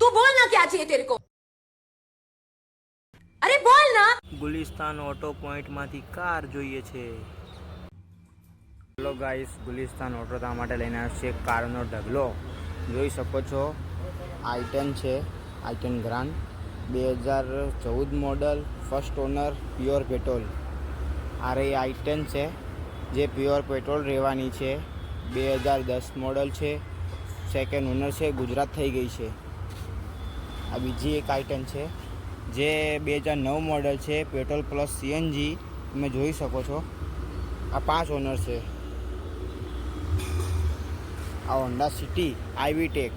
तू बोल ना क्या चाहिए तेरे को। अरे बोल ना। ગુલિસ્તાન ઓટો પોઈન્ટમાંથી કાર જોઈએ છે। હેલો ગાઈસ, ગુલિસ્તાન ઓટો તમારા માટે લઈને આવ્યો છે કારનો ઢગલો। જોઈ શકો છો i10 છે, i10 grand 2014 model, first honour, pure petrol. આ રહી i10 છે જે પ્યોર પેટ્રોલ રહેવાની છે, 2010 મોડલ છે, સેકન્ડ ઓનર છે, ગુજરાત થઈ ગઈ છે। આ બીજી એક i10 છે જે 2009 મોડલ છે, પેટ્રોલ પ્લસ સીએનજી, તમે જોઈ શકો છો। આ 5 ઓનર છે। આ હોન્ડા સિટી આઈવી ટેક।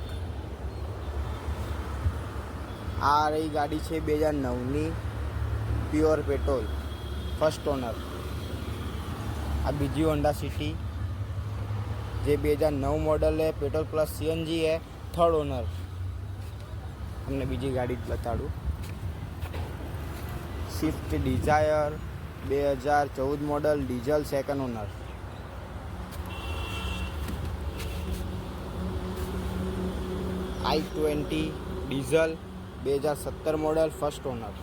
આ રહી ગાડી છે 2009ની પ્યોર પેટ્રોલ, ફર્સ્ટ ઓનર। આ બીજી હોન્ડા સિટી જે 2009 મોડલ है, पेट्रोल प्लस सीएनजी है, थर्ड ओनर। हमने बीजी गाड़ी बताड़ू, Swift Dzire 2014 model, diesel, second owner. i20 diesel 2017 model, first owner.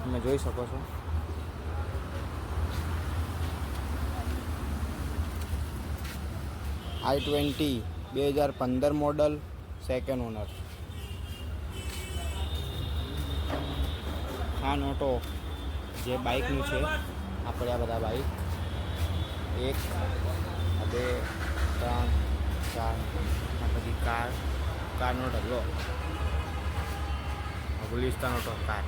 તમે જોઈ શકો છો। i20 2015 model, second owner. Khan auto જે બાઇકનું છે, આપણે આ બધા બાઇક 1 2 3 4 આ બધી કારનો ઢગલો। Gulistan auto car.